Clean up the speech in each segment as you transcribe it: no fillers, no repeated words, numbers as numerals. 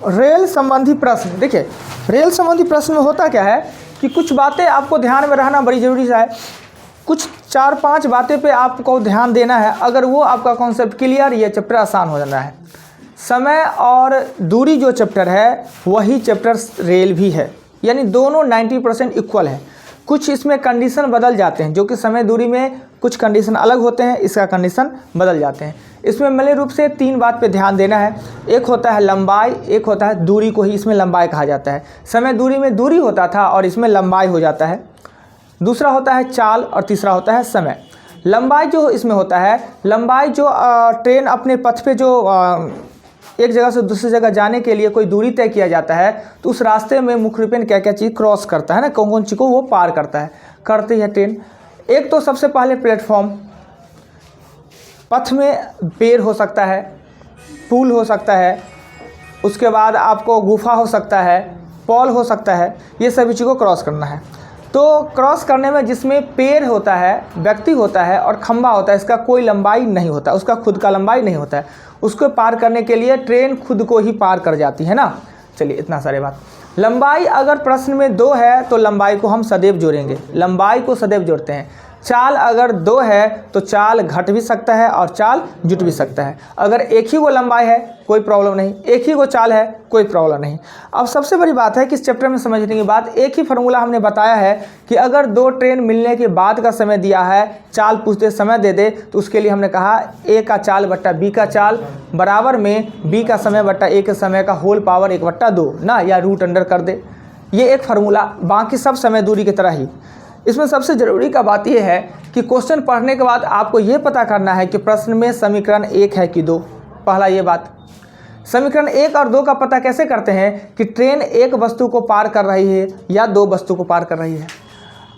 Rail संबंधी प्रश्न, देखिए रेल संबंधी प्रश्न में होता क्या है कि कुछ बातें आपको ध्यान में रहना बड़ी ज़रूरी है। कुछ 4-5 बातें पे आपको ध्यान देना है। अगर वो आपका कॉन्सेप्ट क्लियर, ये चैप्टर आसान हो जाना है। समय और दूरी जो चैप्टर है वही चैप्टर रेल भी है, यानी दोनों 90% इक्वल है। कुछ इसमें कंडीशन बदल जाते हैं, जो कि समय दूरी में कुछ कंडीशन अलग होते हैं, इसका कंडीशन बदल जाते हैं। इसमें मूल रूप से 3 बात पे ध्यान देना है। एक होता है लंबाई, एक होता है दूरी, को ही इसमें लंबाई कहा जाता है। समय दूरी में दूरी होता था और इसमें लंबाई हो जाता है। दूसरा होता है चाल और तीसरा होता है समय। लंबाई जो इसमें होता है, लंबाई जो ट्रेन अपने पथ पे जो एक जगह से दूसरी जगह जाने के लिए कोई दूरी तय किया जाता है, तो उस रास्ते में मुख्य रूप में क्या क्या चीज़ क्रॉस करता है ना, कौन कौन चीज़ को वो पार करती है ट्रेन। एक तो सबसे पहले प्लेटफॉर्म, पथ में पेड़ हो सकता है, पुल हो सकता है, उसके बाद आपको गुफा हो सकता है, पॉल हो सकता है, ये सभी चीज़ को क्रॉस करना है। तो क्रॉस करने में जिसमें पेड़ होता है, व्यक्ति होता है और खंभा होता है, इसका कोई लंबाई नहीं होता, उसका खुद का लंबाई नहीं होता है। उसको पार करने के लिए ट्रेन खुद को ही पार कर जाती है ना। चलिए इतना सारे बात। लंबाई अगर प्रश्न में 2 है तो लंबाई को हम सदैव जोड़ेंगे, लंबाई को सदैव जोड़ते हैं। चाल अगर 2 है तो चाल घट भी सकता है और चाल जुट भी सकता है। अगर एक ही वो लंबाई है कोई प्रॉब्लम नहीं, एक ही वो चाल है कोई प्रॉब्लम नहीं। अब सबसे बड़ी बात है कि इस चैप्टर में समझने की बात, एक ही फार्मूला हमने बताया है कि अगर 2 ट्रेन मिलने के बाद का समय दिया है, चाल पूछते समय दे दे, तो उसके लिए हमने कहा ए का चाल बट्टा बी का चाल बराबर में बी का समय बट्टा ए के समय का होल पावर 1/2 ना, या रूट अंडर कर दे। ये एक फार्मूला, बाकी सब समय दूरी की तरह ही। इसमें सबसे ज़रूरी का बात यह है कि क्वेश्चन पढ़ने के बाद आपको ये पता करना है कि प्रश्न में समीकरण 1 है कि 2। पहला ये बात, समीकरण 1 और 2 का पता कैसे करते हैं कि ट्रेन एक वस्तु को पार कर रही है या 2 वस्तु को पार कर रही है।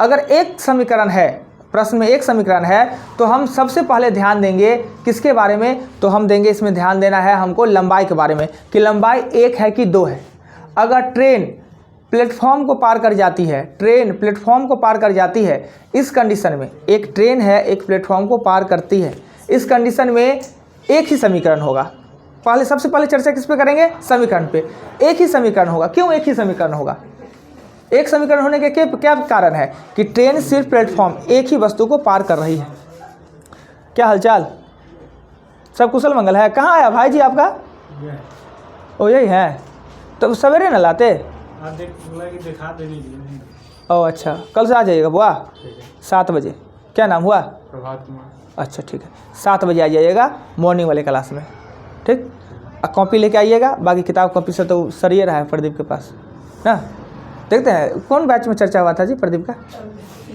अगर एक समीकरण है, प्रश्न में एक समीकरण है, तो हम सबसे पहले ध्यान देंगे किसके बारे में, तो हम देंगे, इसमें ध्यान देना है हमको लंबाई के बारे में कि लंबाई 1 है कि 2 है। अगर ट्रेन प्लेटफॉर्म को पार कर जाती है, ट्रेन प्लेटफॉर्म को पार कर जाती है, इस कंडीशन में एक ट्रेन है एक प्लेटफॉर्म को पार करती है, इस कंडीशन में एक ही समीकरण होगा। पहले सबसे पहले चर्चा किस पे करेंगे, समीकरण पे। एक ही समीकरण होगा। क्यों एक ही समीकरण होगा? एक समीकरण होने के क्या कारण है कि ट्रेन सिर्फ प्लेटफॉर्म एक ही वस्तु को पार कर रही है। क्या हालचाल, सब कुशल मंगल है? कहाँ आया भाई जी आपका? ओ यही है, तो सवेरे न लाते? दिखा दे। ओह अच्छा, कल से आ जाइएगा बुआ 7 बजे। क्या नाम हुआ? प्रभात कुमार। अच्छा ठीक है, 7 बजे आ जाइएगा मॉर्निंग वाले क्लास में, ठीक। कॉपी लेके आइएगा, बाकी किताब कॉपी से तो सर ये रहा है प्रदीप के पास ना। देखते हैं कौन बैच में चर्चा हुआ था जी प्रदीप का,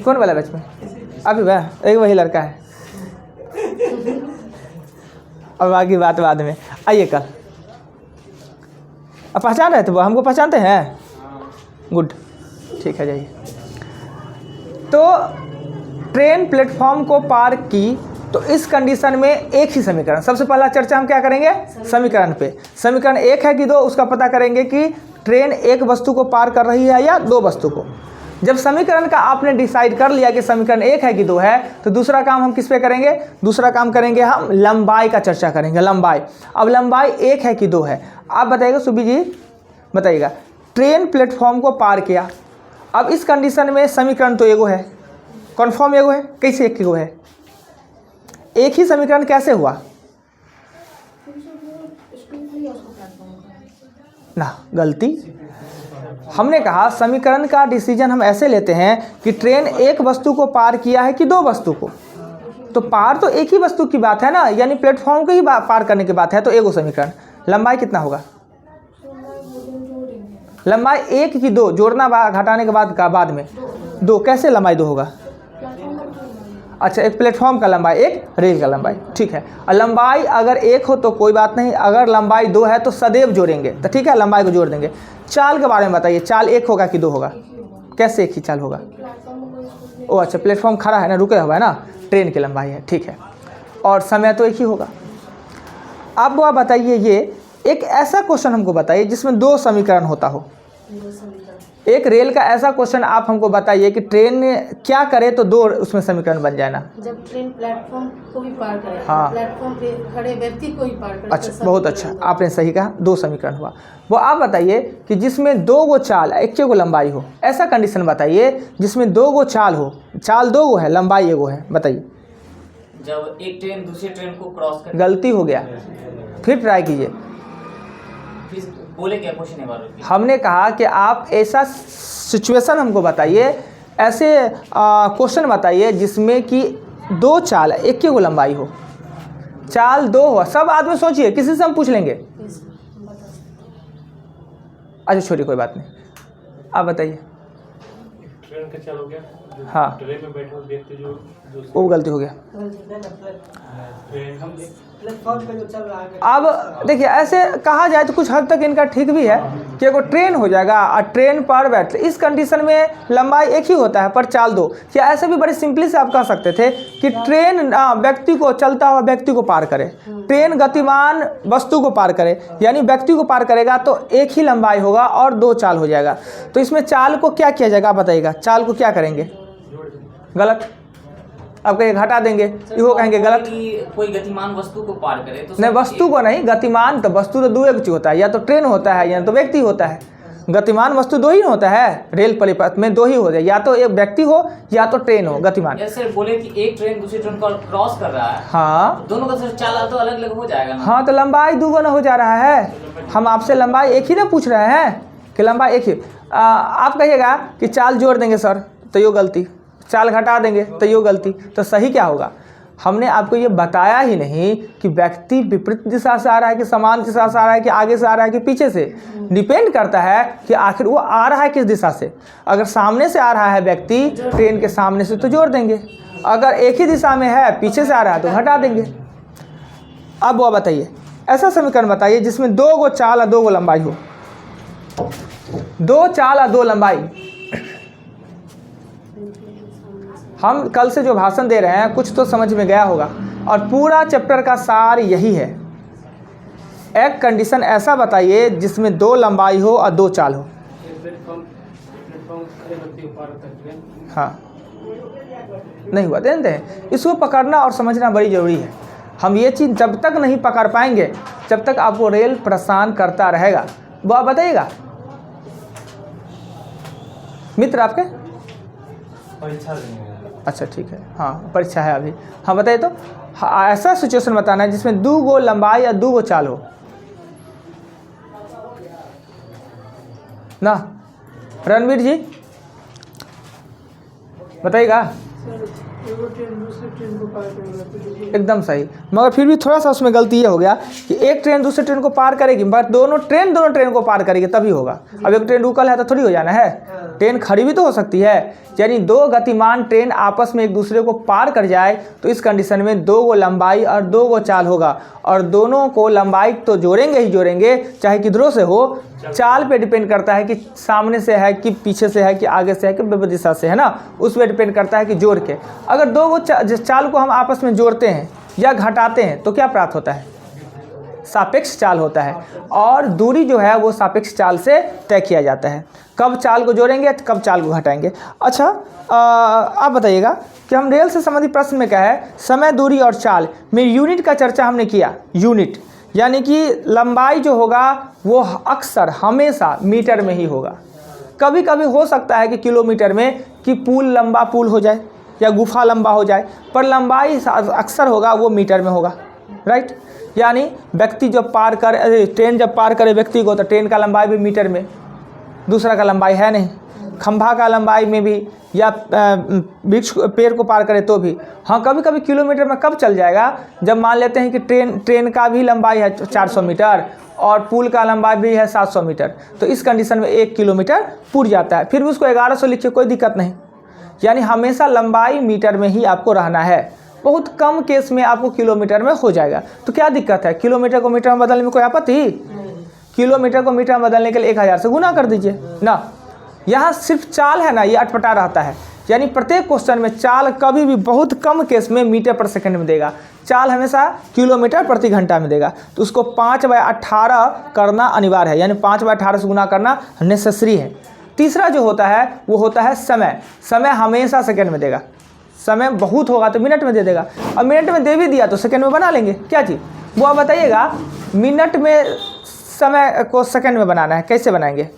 कौन वाला बैच में? अभी वह एक वही लड़का है। और बाकी बात बाद में। आइए कल। अब पहचान रहे थे वो, हमको पहचानते हैं? गुड, ठीक है जाइए। तो ट्रेन प्लेटफॉर्म को पार की, तो इस कंडीशन में एक ही समीकरण, सबसे पहला चर्चा हम क्या करेंगे, समीकरण पे। समीकरण 1 है कि 2, उसका पता करेंगे कि ट्रेन एक वस्तु को पार कर रही है या 2 वस्तु को। जब समीकरण का आपने डिसाइड कर लिया कि समीकरण 1 है कि 2 है, तो दूसरा काम हम किस पे करेंगे, दूसरा काम करेंगे हम लंबाई का चर्चा करेंगे। लंबाई, अब लंबाई 1 है कि 2 है, आप बताइएगा सुबी जी, बताइएगा। ट्रेन प्लेटफॉर्म को पार किया, अब इस कंडीशन में समीकरण तो एगो है, कन्फर्म एगो है, कैसे एक एगो है? एक ही समीकरण कैसे हुआ ना, गलती। हमने कहा समीकरण का डिसीजन हम ऐसे लेते हैं कि ट्रेन एक वस्तु को पार किया है कि 2 वस्तु को, तो पार तो एक ही वस्तु की बात है ना, यानी प्लेटफॉर्म को ही पार करने की बात है, तो एगो समीकरण। लंबाई कितना होगा? लंबाई 1 की 2, जोड़ना घटाने के बाद में 2, कैसे लंबाई 2 होगा? अच्छा, एक प्लेटफॉर्म का लंबाई, एक रेल का लंबाई, ठीक है। और लंबाई अगर 1 हो तो कोई बात नहीं, अगर लंबाई 2 है तो सदैव जोड़ेंगे, तो ठीक है लंबाई को जोड़ देंगे। चाल के बारे में बताइए, चाल 1 होगा कि 2 होगा? कैसे एक ही चाल होगा? ओ अच्छा, प्लेटफॉर्म खड़ा है ना, रुके हुआ है ना, ट्रेन की लंबाई है, ठीक है। और समय तो एक ही होगा। अब वो बताइए, ये एक ऐसा क्वेश्चन हमको बताइए जिसमें 2 समीकरण होता हो, एक रेल का ऐसा क्वेश्चन आप हमको बताइए कि ट्रेन क्या करे तो दो उसमें समीकरण बन जाए ना। जब ट्रेन प्लेटफॉर्म को भी पार करे, हाँ। प्लेटफॉर्म पे खड़े व्यक्ति को भी पार करे। अच्छा, तो बहुत अच्छा, आपने सही कहा, दो समीकरण हुआ। वो आप बताइए कि जिसमें दो गो चाल एक गो लंबाई हो, ऐसा कंडीशन बताइए जिसमें दो गो चाल हो, चाल दो गो है, लंबाई एगो है, बताइए। जब एक ट्रेन दूसरे ट्रेन को क्रॉस कर, गलती हो गया, फिर ट्राई कीजिए। फिर बोले क्या क्वेश्चन है बार बार? हमने कहा कि आप ऐसा सिचुएशन हमको बताइए, ऐसे क्वेश्चन बताइए जिसमें कि दो चाल एक गो लंबाई हो, चाल दो हो। सब आदमी सोचिए, किसी से हम पूछ लेंगे। अच्छा छोड़िए, कोई बात नहीं, आप बताइए। ट्रेन का चल हो गया, हाँ, ट्रेन में बैठे हुए व्यक्ति जो वो गलती हो गया। ट्रेन हम अब देखिए, ऐसे कहा जाए तो कुछ हद तक इनका ठीक भी है कि एगो ट्रेन हो जाएगा और ट्रेन पर बैठ, इस कंडीशन में लंबाई एक ही होता है पर चाल दो। या ऐसे भी बड़ी सिंपली से आप कह सकते थे कि ट्रेन व्यक्ति को, चलता हुआ व्यक्ति को पार करे, ट्रेन गतिमान वस्तु को पार करे, यानी व्यक्ति को पार करेगा तो एक ही लंबाई होगा और दो चाल हो जाएगा। तो इसमें चाल को क्या किया जाएगा, आप बताइएगा। चाल को क्या करेंगे? गलत, अब कहीं घटा देंगे, इहो कहेंगे गलत। कोई गतिमान वस्तु को पार करे तो नहीं, वस्तु को नहीं, गतिमान तो वस्तु तो दो एक चीज होता है, या तो ट्रेन होता है या तो व्यक्ति होता है। गतिमान वस्तु दो ही होता है, रेल परिपथ में दो ही होते हैं, या तो एक व्यक्ति हो या तो ट्रेन हो गतिमान। ऐसे बोले कि एक ट्रेन दूसरी ट्रेन को क्रॉस कर रहा है, हाँ, दोनों का सिर्फ चाल तो अलग अलग हो जाएगा ना? हाँ, तो लंबाई दुगुना हो जा रहा है। हम आपसे लंबाई एक ही ना पूछ रहे हैं कि लंबाई एक ही। आप कहिएगा कि चाल जोड़ देंगे सर, तो यो गलती, चाल घटा देंगे तो यो गलती। तो सही क्या होगा? हमने आपको ये बताया ही नहीं कि व्यक्ति विपरीत दिशा से आ रहा है कि समान दिशा से आ रहा है कि आगे से आ रहा है कि पीछे से। डिपेंड करता है कि आखिर वो आ रहा है किस दिशा से। अगर सामने से आ रहा है व्यक्ति, ट्रेन के सामने से, तो जोड़ देंगे। अगर एक ही दिशा में है, पीछे से आ रहा है, तो घटा देंगे। अब वो बताइए, ऐसा समीकरण बताइए जिसमें दो गो चाल और दो गो लंबाई हो। दो चाल और दो लंबाई। हम कल से जो भाषण दे रहे हैं कुछ तो समझ में गया होगा, और पूरा चैप्टर का सार यही है। एक कंडीशन ऐसा बताइए जिसमें दो लंबाई हो और दो चाल हो। प्लेटफॉर्म खड़े व्यक्ति को पार करते हैं। हाँ, नहीं हुआ, जानते हैं, इसको पकड़ना और समझना बड़ी ज़रूरी है। हम ये चीज़ जब तक नहीं पकड़ पाएंगे, जब तक आपको रेल परेशान करता रहेगा। वो आप बताइएगा मित्र आपके? परीक्षा देंगे। अच्छा ठीक है, हाँ परीक्षा है अभी। हाँ बताइए तो, हाँ, ऐसा सिचुएशन बताना है जिसमें दो गो लंबाई या दो गो चाल हो ना। रणवीर जी बताइएगा। एकदम सही, मगर फिर भी थोड़ा सा उसमें गलती ये हो गया कि एक ट्रेन दूसरे ट्रेन को पार करेगी, बट दोनों ट्रेन को पार करेगी तभी होगा। अब एक ट्रेन रुकल है तो थोड़ी हो जाना है, ट्रेन खड़ी भी तो हो सकती है। यानी दो गतिमान ट्रेन आपस में एक दूसरे को पार कर जाए तो इस कंडीशन में दो गो लंबाई और दो गो चाल होगा, और दोनों को लंबाई तो जोड़ेंगे ही जोड़ेंगे, चाहे किधरों से हो। चाल पे डिपेंड करता है कि सामने से है कि पीछे से है कि आगे से है कि विपरीत दिशा से है ना, उस पर डिपेंड करता है कि जोड़ के। अगर दो गो चाल को हम आपस में जोड़ते हैं या घटाते हैं तो क्या प्राप्त होता है? सापेक्ष चाल होता है, और दूरी जो है वो सापेक्ष चाल से तय किया जाता है। कब चाल को जोड़ेंगे, कब चाल को घटाएंगे। अच्छा, आप बताइएगा कि हम रेल से संबंधित प्रश्न में क्या है, समय, दूरी और चाल में यूनिट का चर्चा हमने किया। यूनिट यानी कि लंबाई जो होगा वो अक्सर हमेशा मीटर में ही होगा। कभी कभी हो सकता है कि किलोमीटर में, कि पुल लंबा पुल हो जाए या गुफा लंबा हो जाए, पर लंबाई अक्सर होगा वो मीटर में होगा, राइट। यानी व्यक्ति जब पार करे, ट्रेन जब पार करे व्यक्ति को, तो ट्रेन का लंबाई भी मीटर में, दूसरा का लंबाई है नहीं। खंभा का लंबाई में भी, या वृक्ष पेड़ को पार करे तो भी। हाँ, कभी कभी किलोमीटर में कब चल जाएगा, जब मान लेते हैं कि ट्रेन का भी लंबाई है 400 मीटर और पुल का लंबाई भी है 700 मीटर, तो इस कंडीशन में 1 किलोमीटर पूर जाता है। फिर भी उसको 1100 लिखिए, कोई दिक्कत नहीं। यानी हमेशा लंबाई मीटर में ही आपको रहना है। बहुत कम केस में आपको किलोमीटर में हो जाएगा, तो क्या दिक्कत है? किलोमीटर को मीटर में बदलने में कोई आपत्ति? किलोमीटर को मीटर में बदलने के लिए 1000 से गुना कर दीजिए ना। यहाँ सिर्फ चाल है ना, ये अटपटा रहता है। यानी प्रत्येक क्वेश्चन में चाल कभी भी बहुत कम केस में मीटर पर सेकंड में देगा, चाल हमेशा किलोमीटर प्रति घंटा में देगा। तो उसको 5/18 करना अनिवार्य है, यानी 5/18 से गुना करना नेसेसरी है। तीसरा जो होता है वो होता है समय। समय हमेशा सेकंड में देगा, समय बहुत होगा तो मिनट में दे देगा। अब मिनट में दे भी दिया तो सेकंड में बना लेंगे। क्या चीज़ वो आप बताइएगा, मिनट में समय को सेकंड में बनाना है, कैसे बनाएंगे?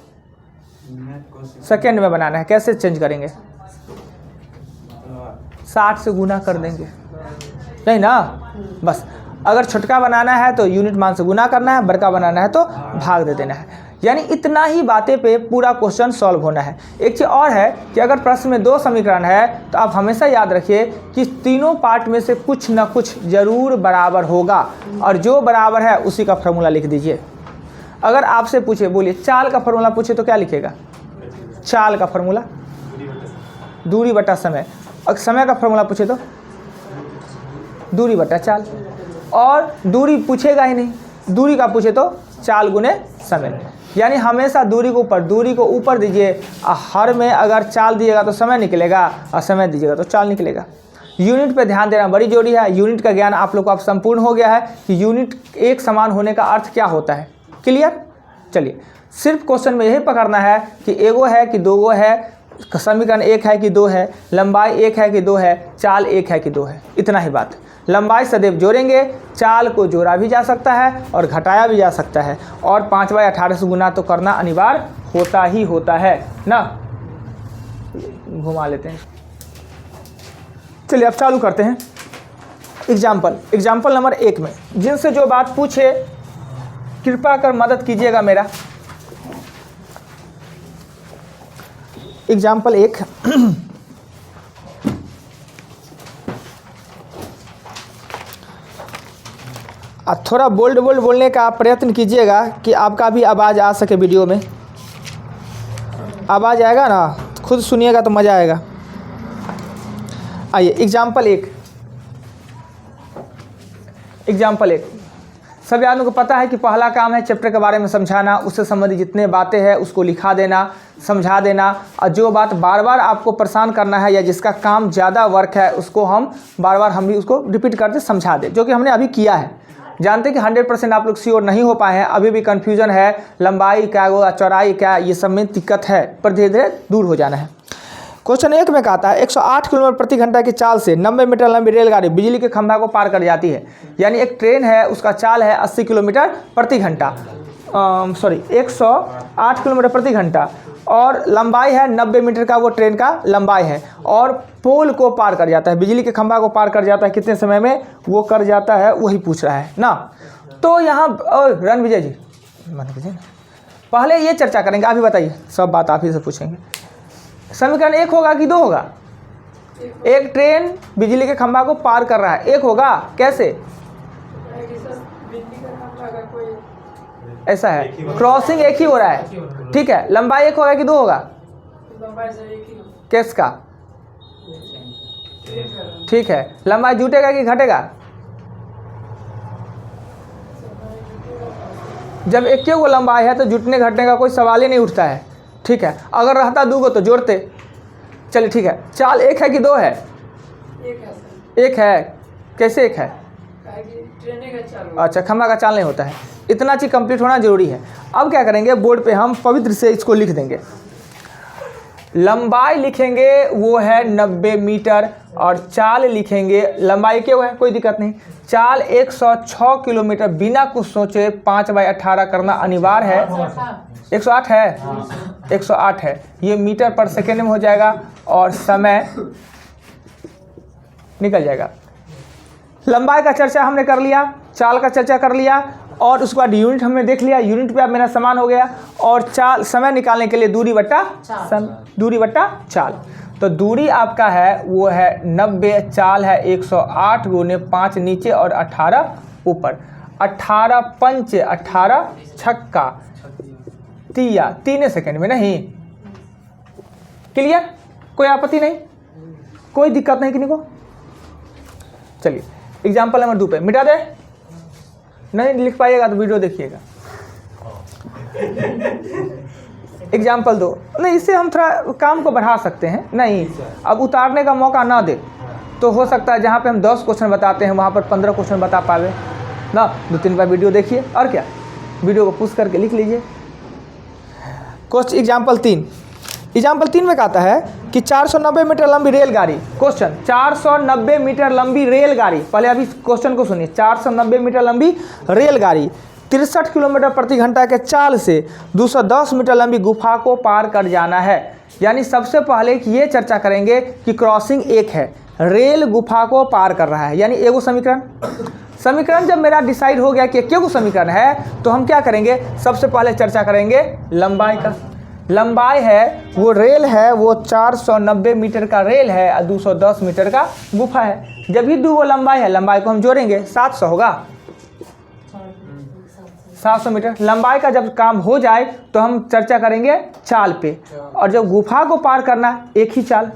सेकंड में बनाना है, कैसे चेंज करेंगे? 60 से गुना कर देंगे, नहीं ना? बस अगर छोटका बनाना है तो यूनिट मान से गुना करना है, बड़का बनाना है तो भाग दे देना है। यानी इतना ही बातें पे पूरा क्वेश्चन सॉल्व होना है। एक चीज़ और है कि अगर प्रश्न में 2 समीकरण है तो आप हमेशा याद रखिए कि तीनों पार्ट में से कुछ ना कुछ जरूर बराबर होगा, और जो बराबर है उसी का फॉर्मूला लिख दीजिए। अगर आपसे पूछे, बोलिए चाल का फॉर्मूला पूछे तो क्या लिखेगा? चाल का फॉर्मूला दूरी बटा समय। और समय का फॉर्मूला पूछे तो दूरी बटा चाल। और दूरी पूछेगा ही नहीं, दूरी का पूछे तो चाल गुने समय। यानी हमेशा दूरी को ऊपर दीजिए, और हर में अगर चाल दिएगा तो समय निकलेगा, और समय दीजिएगा तो चाल निकलेगा। यूनिट पे ध्यान देना बड़ी जरूरी है। यूनिट का ज्ञान आप लोग को अब संपूर्ण हो गया है कि यूनिट एक समान होने का अर्थ क्या होता है। क्लियर? चलिए, सिर्फ क्वेश्चन में यही पकड़ना है कि एगो है कि दोगो है, समीकरण 1 है कि 2 है, लंबाई 1 है कि 2 है, चाल 1 है कि 2 है, इतना ही बात। लंबाई सदैव जोड़ेंगे, चाल को जोड़ा भी जा सकता है और घटाया भी जा सकता है, और 5/18 से गुना तो करना अनिवार्य होता ही होता है ना। घुमा लेते हैं। चलिए अब चालू करते हैं। एग्जाम्पल नंबर 1 में जिनसे जो बात पूछे कृपया कर मदद कीजिएगा मेरा। एग्जाम्पल 1 थोड़ा बोल्ड बोलने का प्रयत्न कीजिएगा कि आपका भी आवाज़ आ सके। वीडियो में आवाज़ आएगा ना, खुद सुनिएगा तो मज़ा आएगा। आइए एग्जाम्पल 1 सभी आदमियों को पता है कि पहला काम है चैप्टर के बारे में समझाना, उससे संबंधित जितने बातें हैं उसको लिखा देना, समझा देना, और जो बात बार बार आपको परेशान करना है या जिसका काम ज़्यादा वर्क है उसको हम बार बार हम भी उसको रिपीट करके समझा दें, जो कि हमने अभी किया है। जानते हैं कि 100% आप लोग श्योर नहीं हो पाए हैं, अभी भी कन्फ्यूजन है, लंबाई क्या होगा, चौड़ाई क्या, ये सब में दिक्कत है, पर धीरे धीरे दूर हो जाना है। क्वेश्चन 1 में कहता है 108 किलोमीटर प्रति घंटा की चाल से 90 मीटर लंबी रेलगाड़ी बिजली के खंभा को पार कर जाती है। यानी एक ट्रेन है, उसका चाल है 80 किलोमीटर प्रति घंटा, 108 किलोमीटर प्रति घंटा, और लंबाई है 90 मीटर का, वो ट्रेन का लंबाई है, और पोल को पार कर जाता है, बिजली के खंभा को पार कर जाता है। कितने समय में वो कर जाता है वही पूछ रहा है ना। तो यहाँ रणविजय जी पहले ये चर्चा करेंगे, आप ही बताइए, सब बात आप ही से पूछेंगे। समीकरण 1 होगा कि 2 होगा? एक ट्रेन बिजली के खंभा को पार कर रहा है, 1 होगा। कैसे? ऐसा है, क्रॉसिंग एक ही हो रहा है, ठीक है। लंबाई 1 होगा कि 2 होगा? किसका? ठीक है। लंबाई जुटेगा कि घटेगा? जब एक को लंबाई है तो जुटने घटने का कोई सवाल ही नहीं उठता है, ठीक है। अगर रहता 2 तो जोड़ते। चलिए ठीक है। चाल 1 है कि 2 है? 1 है। कैसे 1 है? अच्छा, खंभा का चाल नहीं होता है। इतना चीज़ कंप्लीट होना जरूरी है। अब क्या करेंगे, बोर्ड पे हम पवित्र से इसको लिख देंगे। लंबाई लिखेंगे वो है 90 मीटर, और चाल लिखेंगे, लंबाई क्या है कोई दिक्कत नहीं, चाल 106 किलोमीटर, बिना कुछ सोचे 5/18 करना अनिवार्य है। 108 है, 108 है, ये मीटर पर सेकेंड में हो जाएगा, और समय निकल जाएगा। लंबाई का चर्चा हमने कर लिया, चाल का चर्चा कर लिया, और उसके बाद यूनिट हमने देख लिया, यूनिट पे अब मेरा समान हो गया। और चाल, समय निकालने के लिए दूरी बट्टा चाल। तो दूरी आपका है वो है 90, चाल है 108 गुने 5 नीचे और 18 ऊपर। 18 पंच 18 छक्का 3 सेकेंड में। नहीं क्लियर? कोई आपत्ति नहीं, कोई दिक्कत नहीं किसी को? चलिए एग्जाम्पल नंबर 2 पे मिटा दे, नहीं लिख पाइएगा तो वीडियो देखिएगा। एग्जाम्पल 2, नहीं इससे हम थोड़ा काम को बढ़ा सकते हैं, नहीं अब उतारने का मौका ना दे तो हो सकता है जहाँ पे हम 10 क्वेश्चन बताते हैं वहाँ पर 15 क्वेश्चन बता पावे ना। 2-3 बार वीडियो देखिए और क्या, वीडियो को पुश करके लिख लीजिए। क्वेश्चन एग्जाम्पल 3 में कहता है कि 490 मीटर लंबी रेलगाड़ी, क्वेश्चन 490 मीटर लंबी रेलगाड़ी, पहले अभी क्वेश्चन को सुनिए। 490 मीटर लंबी रेलगाड़ी 63 किलोमीटर प्रति घंटा के चाल से 210 मीटर लंबी गुफा को पार कर जाना है। यानी सबसे पहले कि ये चर्चा करेंगे कि क्रॉसिंग एक है, रेल गुफा को पार कर रहा है, यानी एगो समीकरण जब मेरा डिसाइड हो गया कि एगो समीकरण है तो हम क्या करेंगे, सबसे पहले चर्चा करेंगे लंबाई का। लंबाई है वो रेल है, वो 490 मीटर का रेल है और 210 मीटर का गुफा है। जब भी दो लंबाई है, लंबाई को हम जोड़ेंगे 700 होगा, 700 मीटर। लंबाई का जब काम हो जाए तो हम चर्चा करेंगे चाल पे, और जब गुफा को पार करना एक ही चाल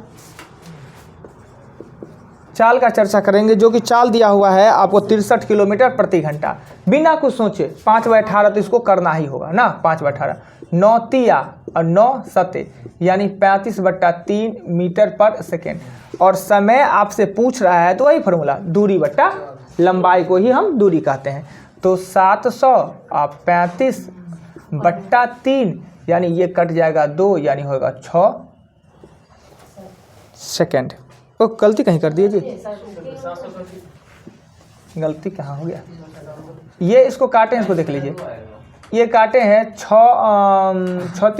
का चर्चा करेंगे, जो कि चाल दिया हुआ है आपको 63 किलोमीटर प्रति घंटा। बिना कुछ सोचे 5/18 तो इसको करना ही होगा ना, 5/18 9 तिया और 9 सते यानी 35/3 मीटर पर सेकेंड। और समय आपसे पूछ रहा है तो वही फॉर्मूला, दूरी बट्टा लंबाई को ही हम दूरी कहते हैं। तो 700 और 35/3 यानी ये कट जाएगा 2 यानी होगा 6 सेकेंड। तो गलती कहीं कर दिए जी, गलती कहाँ हो गया, ये इसको काटे हैं, इसको देख लीजिए, ये काटे हैं 6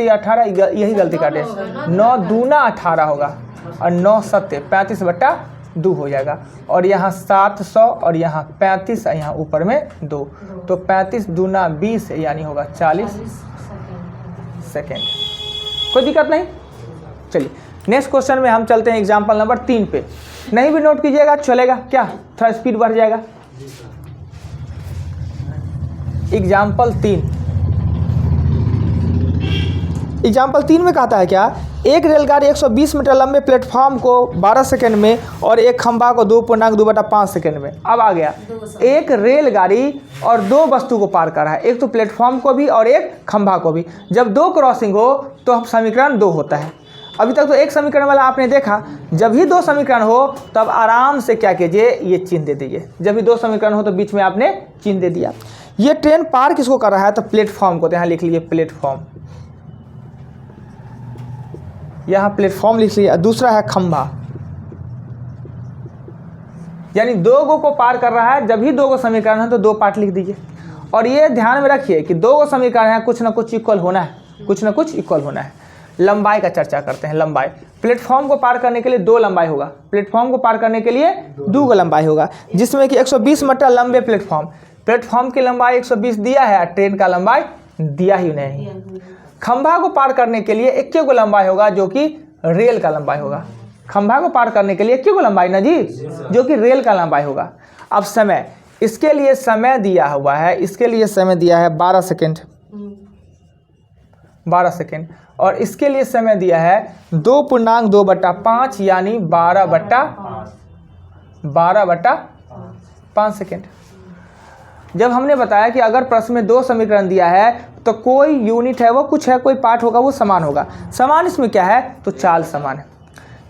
18, यही गलती काटे हैं। 9 दूना 18 होगा और 9 सत्ते 35/2 हो जाएगा। और यहाँ 700 और यहाँ 35 और यहाँ ऊपर में 2, तो 35 दूना 20 यानी होगा 40 सेकेंड। कोई दिक्कत नहीं। चलिए नेक्स्ट क्वेश्चन में हम चलते हैं एग्जाम्पल नंबर 3 पे। नहीं भी नोट कीजिएगा चलेगा, क्या थोड़ा स्पीड बढ़ जाएगा। एग्जाम्पल 3 में कहता है क्या, एक रेलगाड़ी 120 मीटर लंबे प्लेटफॉर्म को 12 सेकंड में और एक खंभा को 2.2/5 सेकंड में। अब आ गया, एक रेलगाड़ी और 2 वस्तु को पार कर रहा है, एक तो प्लेटफॉर्म को भी और एक खंभा को भी। जब 2 क्रॉसिंग हो तो समीकरण 2 होता है। अभी तक तो एक समीकरण वाला आपने देखा, जब भी 2 समीकरण हो तब आराम से क्या कीजिए, ये चिन्ह दे दीजिए। जब भी 2 समीकरण हो तो बीच में आपने चिन्ह दे दिया। ये ट्रेन पार किसको कर रहा है, तो प्लेटफॉर्म को, तो यहाँ लिख लीजिए प्लेटफॉर्म, यहाँ प्लेटफॉर्म लिख लीजिए। दूसरा है खंभा, यानी 2 को पार कर रहा है। जब भी 2 समीकरण है तो 2 पार्ट लिख दीजिए। और ये ध्यान में रखिए कि 2 समीकरण है, कुछ ना कुछ इक्वल होना है, कुछ ना कुछ इक्वल होना है। लंबाई का चर्चा करते हैं। लंबाई, प्लेटफॉर्म को पार करने के लिए 2 लंबाई होगा, प्लेटफॉर्म को पार करने के लिए 2 लंबाई होगा, जिसमें कि 120 मीटर लंबे प्लेटफॉर्म की लंबाई 120 दिया है, ट्रेन का लंबाई दिया ही नहीं। खंभा को पार करने के लिए 21 लंबाई होगा, जो कि रेल का लंबाई होगा। खंभा को पार करने के लिए 21 लंबाई ना जी, जो कि रेल का लंबाई होगा। अब समय, इसके लिए समय दिया हुआ है, इसके लिए समय दिया है 12 सेकेंड, 12 सेकेंड। और इसके लिए समय दिया है 2.2/5 यानी 12/5 सेकेंड। जब हमने बताया कि अगर प्रश्न में 2 समीकरण दिया है तो कोई यूनिट है वो कुछ है, कोई पार्ट होगा वो समान होगा। समान इसमें क्या है, तो चाल समान है।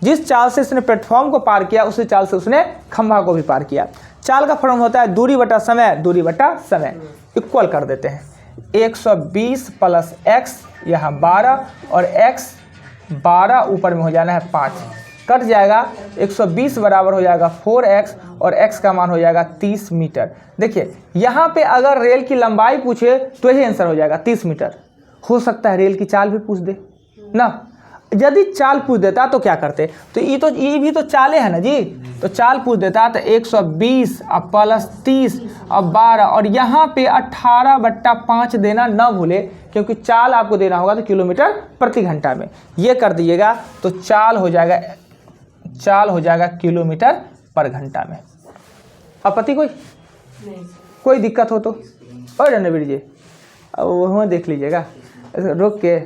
जिस चाल से उसने प्लेटफॉर्म को पार किया उसी चाल से उसने खंभा को भी पार किया। चाल का फॉर्म होता है दूरी बटा समय, दूरी बटा समय इक्वल कर देते हैं। 120 प्लस x यहाँ 12 और x 12 ऊपर में हो जाना है 5, कट जाएगा। 120 बराबर हो जाएगा 4x और x का मान हो जाएगा 30 मीटर। देखिए यहाँ पे अगर रेल की लंबाई पूछे तो यही आंसर हो जाएगा 30 मीटर। हो सकता है रेल की चाल भी पूछ दे ना, यदि चाल पूछ देता तो क्या करते, तो ये भी तो चाले है ना जी, तो चाल पूछ देता तो 120 अब प्लस 30 अब 12 और यहाँ पे 18/5 देना ना भूले, क्योंकि चाल आपको देना होगा तो किलोमीटर प्रति घंटा में। ये कर दीजिएगा तो चाल हो जाएगा किलोमीटर पर घंटा में। आपत्ति कोई दिक्कत हो तो और रणवीर जी अब वहाँ देख लीजिएगा, रुक के।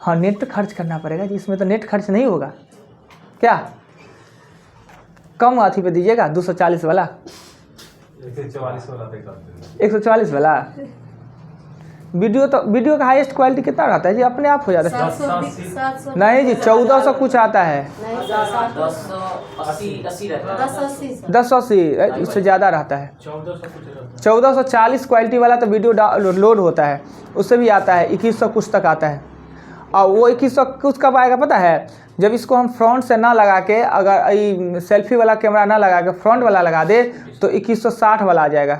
हाँ नेट तो खर्च करना पड़ेगा जी, इसमें तो नेट खर्च नहीं होगा क्या, कम अथी पे दीजिएगा 240 वाला, 144 वाला वीडियो का हाईएस्ट क्वालिटी कितना रहता है जी? अपने आप हो जाता है। 700 नहीं जी, 1400 कुछ आता है। नहीं 1080 रहता है। 1080 सर। 1080 इससे ज़्यादा रहता है। 1400 कुछ रहता है। 1440 क्वालिटी वाला तो वीडियो लोड होता है, उससे भी आता है 2100 कुछ तक आता है। और वो 2100 कुछ कब आएगा पता है? जब इसको हम फ्रंट से ना लगा के, अगर सेल्फी वाला कैमरा ना लगा के फ्रंट वाला लगा दे तो 2160 वाला आ जाएगा।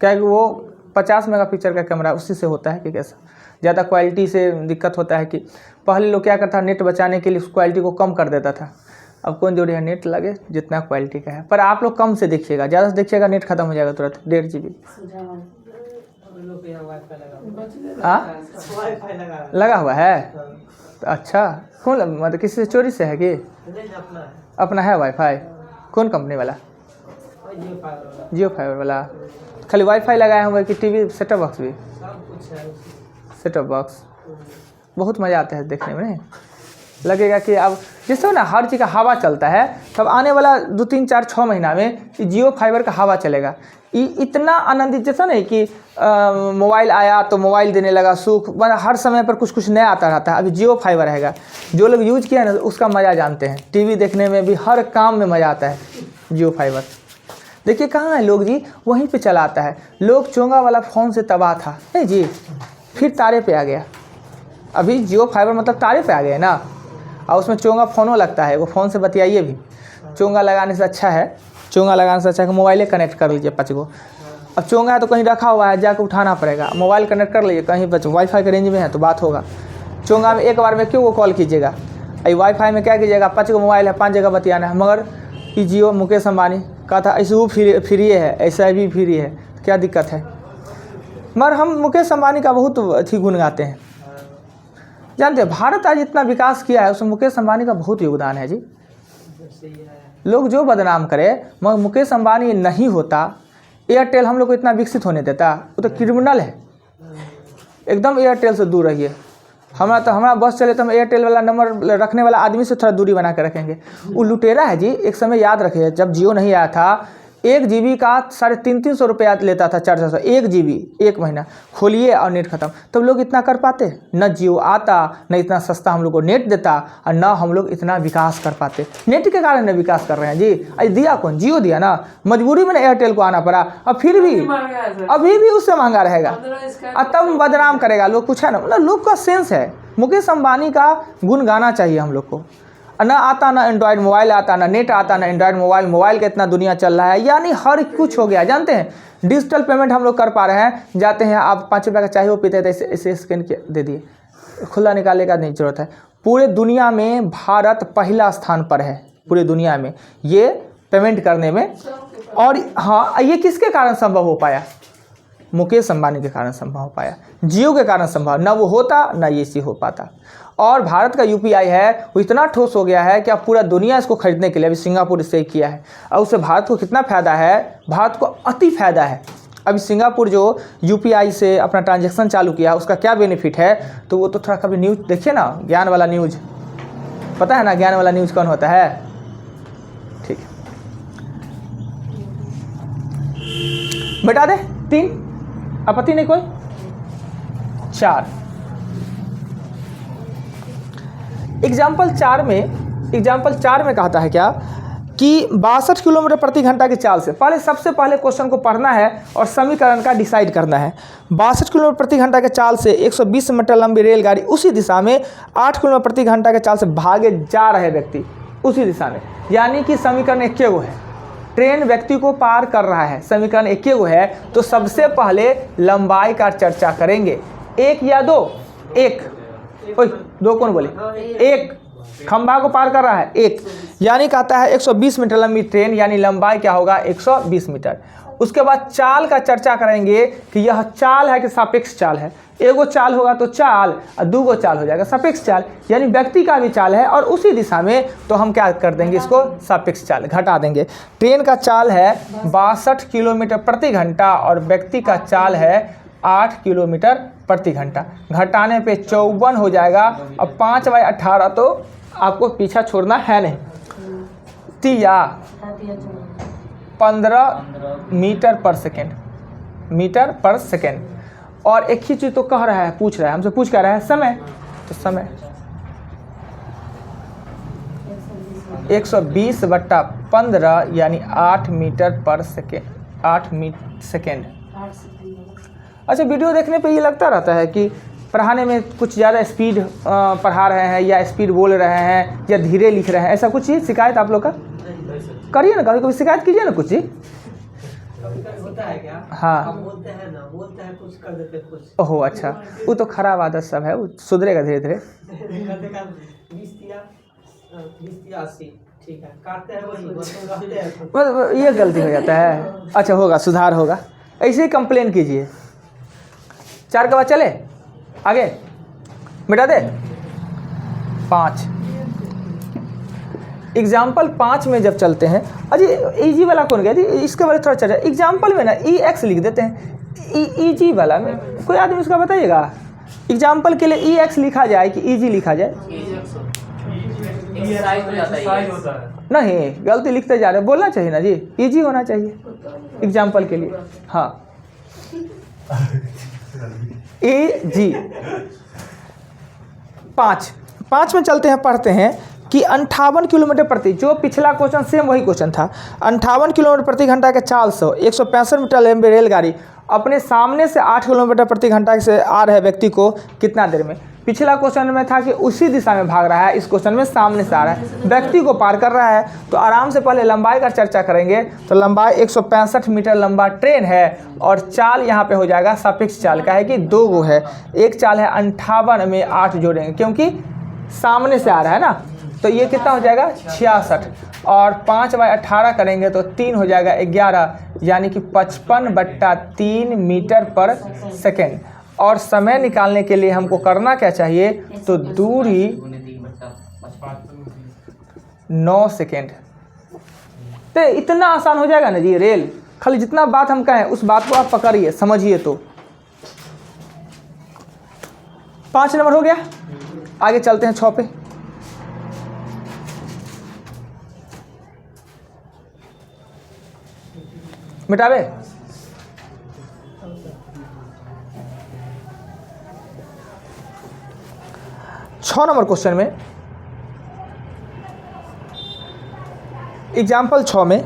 क्या कि वो 50 मेगापिक्सल का कैमरा उसी से होता है कि कैसा ज़्यादा क्वालिटी से दिक्कत होता है कि पहले लोग क्या करता है, नेट बचाने के लिए उस क्वालिटी को कम कर देता था। अब कौन जोड़ी है नेट लगे जितना क्वालिटी का है। पर आप लोग कम से देखिएगा, ज़्यादा से देखिएगा नेट खत्म हो जाएगा तुरंत, 1.5 GB। हम लोग के यहाँ वाईफाई लगा हुआ हाँ लगा हुआ है तो अच्छा। कौन मतलब किसी से चोरी से है कि है। अपना है वाईफाई? कौन कंपनी वाला? जियो फाइबर वाला जियो फाइबर वाला। खाली वाईफाई लगाए होंगे कि टीवी सेटअप बॉक्स भी? सब कुछ है सेटअप बॉक्स बहुत मज़ा आता है देखने में। नहीं लगेगा कि अब जैसे ना हर चीज़ का हवा चलता है, तब आने वाला 2, 3, 4, 6 महीना में जियो फाइबर का हवा चलेगा। इतना आनंदित जैसा नहीं कि मोबाइल आया तो मोबाइल देने लगा सुख, हर समय पर कुछ कुछ नया आता रहता है। अभी जियो फाइबर रहेगा, जो लोग यूज किया है ना उसका मज़ा जानते हैं। टीवी देखने में भी हर काम में मज़ा आता है जियो फाइबर। देखिए कहाँ है लोग जी, वहीं पे चलाता है। लोग चोंगा वाला फ़ोन से तबाह था नहीं जी, फिर तारे पे आ गया। अभी जियो फाइबर मतलब तारे पे आ गए ना, और उसमें चोंगा फ़ोनों लगता है, वो फ़ोन से बतियाइए भी। चोंगा लगाने से अच्छा है, चोंगा लगाने से अच्छा है कि मोबाइले कनेक्ट कर लीजिए 5 गो। अब चोंगा है तो कहीं रखा हुआ है, जाकर उठाना पड़ेगा। मोबाइल कनेक्ट कर लीजिए कहीं पर, वाईफाई के रेंज में है तो बात होगा। चोंगा में एक बार में क्यों वो कॉल कीजिएगा, वाईफाई में क्या कीजिएगा, 5 गो मोबाइल है, 5 जगह बतियाना है। मगर ये जियो मुकेश अंबानी कहा था ऐसे वो फ्री है, ऐसा भी फ्री है, क्या दिक्कत है? मगर हम मुकेश अंबानी का बहुत अच्छी गुण गाते हैं। जानते हैं भारत आज इतना विकास किया है, उसमें मुकेश अंबानी का बहुत योगदान है जी। लोग जो बदनाम करे, मगर मुकेश अंबानी नहीं होता, एयरटेल हम लोग को इतना विकसित होने देता? वो तो क्रिमिनल है एकदम। एयरटेल से दूर रहिए। हमारा बस चले तो हम एयरटेल वाला नंबर रखने वाला आदमी से थोड़ा दूरी बना के रखेंगे। वो लुटेरा है जी। एक समय याद रखिए, जब जियो नहीं आया था, 1 GB का 350 रुपया लेता था, 400 1 GB 1 महीना। खोलिए और नेट खत्म। तब लोग इतना कर पाते? न जियो आता, न इतना सस्ता हम लोग को नेट देता, और न हम लोग इतना विकास कर पाते। नेट के कारण न विकास कर रहे हैं जी। अरे दिया कौन? जियो दिया ना, मजबूरी में एयरटेल को आना पड़ा। और फिर भी अभी भी उससे महंगा रहेगा, और तब बदनाम करेगा लोग। कुछ है ना, मतलब लोग का सेंस है। मुकेश अंबानी का गुण गाना चाहिए हम लोग को। ना आता ना एंड्रॉयड मोबाइल आता, ना नेट आता, ना एंड्रॉयड मोबाइल का इतना दुनिया चल रहा है, यानी हर कुछ हो गया। जानते हैं डिजिटल पेमेंट हम लोग कर पा रहे हैं। जाते हैं आप 5 रुपये का चाय वो पीते थे, ऐसे स्कैन के दे दिए, खुला निकालने का नहीं जरूरत है। पूरे दुनिया में भारत पहला स्थान पर है, पूरे दुनिया में ये पेमेंट करने में। और हाँ, ये किसके कारण संभव हो पाया? मुकेश अंबानी के कारण संभव हो पाया, जियो के कारण संभव। ना वो होता ना ये चीज़ हो पाता। और भारत का UPI है वो इतना ठोस हो गया है कि अब पूरा दुनिया इसको खरीदने के लिए, अभी सिंगापुर इससे किया है, और उससे भारत को कितना फ़ायदा है? भारत को अति फ़ायदा है। अभी सिंगापुर जो UPI से अपना ट्रांजैक्शन चालू किया, उसका क्या बेनिफिट है? तो वो तो थोड़ा कभी न्यूज़ देखिए ना, ज्ञान वाला न्यूज़, पता है ना ज्ञान वाला न्यूज़ कौन होता है? ठीक है, बता दे। 3 आपत्ति नहीं कोई? 4 एग्जाम्पल 4 में कहता है क्या कि 62 किलोमीटर प्रति घंटा की चाल से, सबसे पहले क्वेश्चन को पढ़ना है और समीकरण का डिसाइड करना है। 62 किलोमीटर प्रति घंटा के चाल से 120 मीटर लंबी रेलगाड़ी उसी दिशा में 8 किलोमीटर प्रति घंटा के चाल से भागे जा रहे व्यक्ति उसी दिशा में, यानी कि समीकरण 1 गो है। ट्रेन व्यक्ति को पार कर रहा है, समीकरण 1 गो है। तो सबसे पहले लंबाई का चर्चा करेंगे। 1 या 2? 1। ओए 2 कौन बोले? 1 खंभा को पार कर रहा है, 1, यानी कहता है 120 मीटर लंबी ट्रेन, यानी लंबाई क्या होगा? 120 मीटर। उसके बाद चाल का चर्चा करेंगे कि यह चाल है कि सापेक्ष चाल है। 1 चाल होगा तो चाल, और 2 चाल हो जाएगा सापेक्ष चाल, यानी व्यक्ति का भी चाल है और उसी दिशा में, तो हम क्या कर देंगे इसको? सापेक्ष चाल घटा देंगे। ट्रेन का चाल है 62 किलोमीटर प्रति घंटा और व्यक्ति का चाल है 8 किलोमीटर प्रति घंटा। घटाने पे 54 हो जाएगा। अब 5/18 तो आपको पीछा छोड़ना है नहीं। 15 मीटर पर सेकेंड, और एक ही चीज़ तो कह रहा है, पूछ रहा है हमसे, पूछ क्या रहा है, समय। तो समय 120/15 यानी 8 मीटर पर सेकेंड, 8 सेकेंड। अच्छा, वीडियो देखने पे ये लगता रहता है कि पढ़ाने में कुछ ज़्यादा स्पीड पढ़ा रहे हैं या स्पीड बोल रहे हैं या धीरे लिख रहे हैं, ऐसा कुछ चीज़ शिकायत आप लोग का करिए ना, कभी कभी शिकायत कीजिए ना कुछ चीज़। होता है क्या? हाँ, हम बोलते हैं ना, बोलते हैं कुछ, कर देते कुछ। ओहो अच्छा, वो तो खराब आदत सब है, वो सुधरेगा धीरे धीरे। 20-80 ठीक है, काटते हैं वही, रहते हैं। मतलब ये गलती हो जाता है। अच्छा, होगा, सुधार होगा, ऐसे ही कंप्लेन कीजिए। 4 के बाद चले आगे, मिटा दे 5। एग्जाम्पल 5 में जब चलते हैं, अजी ईजी वाला कौन गया थी, इसके बारे में थोड़ा चर्चा। एग्जाम्पल में ना EX लिख देते हैं, ईजी वाला में कोई आदमी उसका बताइएगा। एग्जाम्पल के लिए EX लिखा जाए कि ईजी लिखा जाए? नहीं, गलती लिखते जा रहे, बोलना चाहिए ना जी, ईजी होना चाहिए एग्जाम्पल के लिए। हाँ, EG। 5 में चलते हैं, पढ़ते हैं कि 58 किलोमीटर प्रति, जो पिछला क्वेश्चन सेम वही क्वेश्चन था। 58 किलोमीटर प्रति घंटा के चाल से 165 मीटर लंबी रेलगाड़ी अपने सामने से 8 किलोमीटर प्रति घंटा से आ रहे व्यक्ति को कितना देर में। पिछला क्वेश्चन में था कि उसी दिशा में भाग रहा है, इस क्वेश्चन में सामने से आ रहा है, व्यक्ति को पार कर रहा है। तो आराम से पहले लंबाई का चर्चा करेंगे। तो लंबाई 165 मीटर लंबा ट्रेन है और चाल यहाँ पे हो जाएगा सापेक्ष चाल का है कि 2 गो है। एक चाल है 58 में 8 जोड़ेंगे क्योंकि सामने से आ रहा है ना, तो ये कितना हो जाएगा 66 और 5/18 करेंगे तो 3 हो जाएगा 11, यानी कि 55/3 मीटर पर सेकेंड। और समय निकालने के लिए हमको करना क्या चाहिए, तो दूरी 9 सेकेंड। तो इतना आसान हो जाएगा ना जी रेल। खाली जितना बात हम कहें उस बात को आप पकड़िए, समझिए। तो 5 नंबर हो गया, आगे चलते हैं 6 पे। मिटावे 6 नंबर क्वेश्चन में, एग्जाम्पल 6 में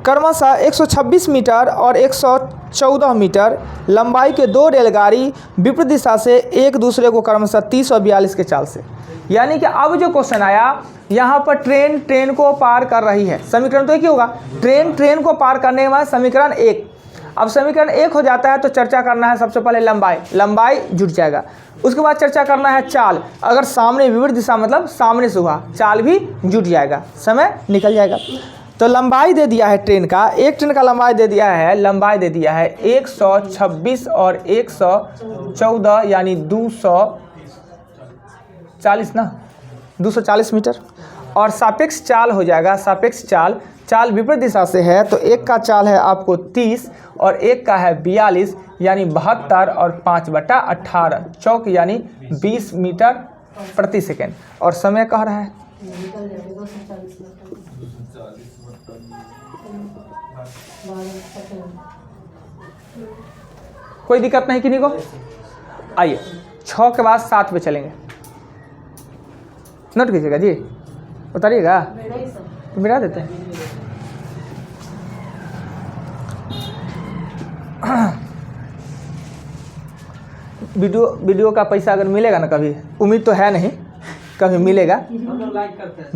क्रमशः 126 मीटर और 114 मीटर लंबाई के 2 रेलगाड़ी विपरीत दिशा से एक दूसरे को क्रमशः 30 और 42 के चाल से। यानी कि अब जो क्वेश्चन आया, यहाँ पर ट्रेन को पार कर रही है। समीकरण तो एक ही होगा, ट्रेन को पार करने के बाद समीकरण 1। अब समीकरण 1 हो जाता है तो चर्चा करना है सबसे पहले लंबाई जुट जाएगा। उसके बाद चर्चा करना है चाल, अगर सामने विपरीत दिशा मतलब सामने से हुआ, चाल भी जुट जाएगा, समय निकल जाएगा। तो लंबाई दे दिया है ट्रेन का, एक ट्रेन का लंबाई दे दिया है, 126 और 114 यानी 240 ना, 240 मीटर। और सापेक्ष चाल हो जाएगा, सापेक्ष चाल विपरीत दिशा से है तो एक का चाल है आपको 30 और एक का है 42 यानी 72 और 5/18 चौक यानी 20 मीटर प्रति सेकेंड। और समय कह रहा है कोई दिक्कत नहीं किन्हीं को। आइए 6 के बाद 7 पे चलेंगे, नोट कीजिएगा जी, उतारिएगा, मिटा देते हैं। वीडियो का पैसा अगर मिलेगा ना, कभी उम्मीद तो है नहीं, कभी मिलेगा,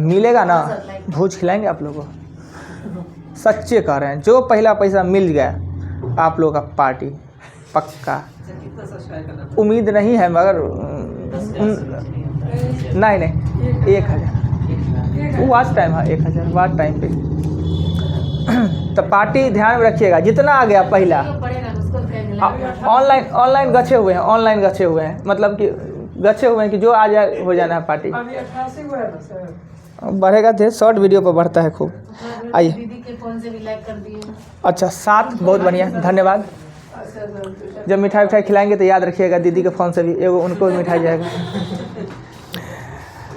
मिलेगा ना, भोज खिलाएंगे आप लोगों को। सच्चे कह रहे हैं, जो पहला पैसा मिल गया आप लोगों का पार्टी पक्का। उम्मीद नहीं है मगर नहीं 1000 वो आज टाइम है, 1000 बाद टाइम पे। तो पार्टी ध्यान में रखिएगा, जितना आ गया पहला। ऑनलाइन गच्छे हुए हैं, ऑनलाइन गच्छे हुए हैं, मतलब कि गच्छे हुए हैं कि जो आ जाए हो जाना है पार्टी। बढ़ेगा धीरे, शॉर्ट वीडियो पर बढ़ता है खूब। आइए दीदी के फोन से भी लाइक कर दिए। अच्छा 7, बहुत बढ़िया, धन्यवाद। जब मिठाई खिलाएंगे तो याद रखिएगा दीदी के फ़ोन से भी एगो उनको भी मिठाई जाएगा।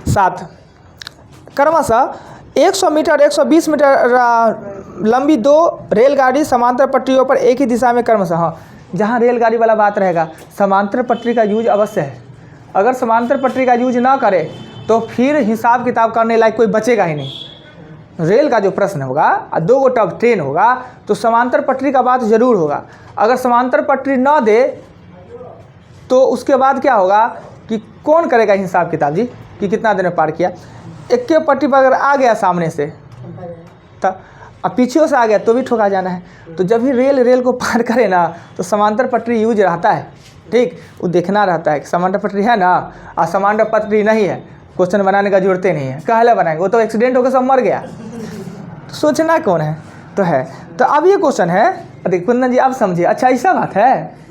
7 क्रमशः 100 मीटर 120 मीटर लंबी 2 रेलगाड़ी समांतर पटरियों पर एक ही दिशा में क्रमशः, हाँ जहाँ रेलगाड़ी वाला बात रहेगा, समांतर पटरी का यूज अवश्य है। अगर समांतर पटरी का यूज ना करे तो फिर हिसाब किताब करने लायक कोई बचेगा ही नहीं। रेल का जो प्रश्न होगा और 2 गो टब ट्रेन होगा तो समांतर पटरी का बात ज़रूर होगा। अगर समांतर पटरी ना दे तो उसके बाद क्या होगा कि कौन करेगा हिसाब किताब जी कि कितना देर में पार किया। एक के पट्टी पर अगर आ गया सामने से तब अब पीछे से आ गया तो भी ठोका जाना है। तो जब भी रेल को पार करे ना तो समांतर पटरी यूज रहता है, ठीक, वो देखना रहता है कि समांतर पटरी है ना और समांतर पटरी नहीं है, क्वेश्चन बनाने का जरूरत नहीं है। कहला बनाएंगे, वो तो एक्सीडेंट होकर सब मर गया, तो सोचना कौन है तो है। तो अब ये क्वेश्चन है, देखिए कुंदन जी आप समझिए, अच्छा ऐसा बात है,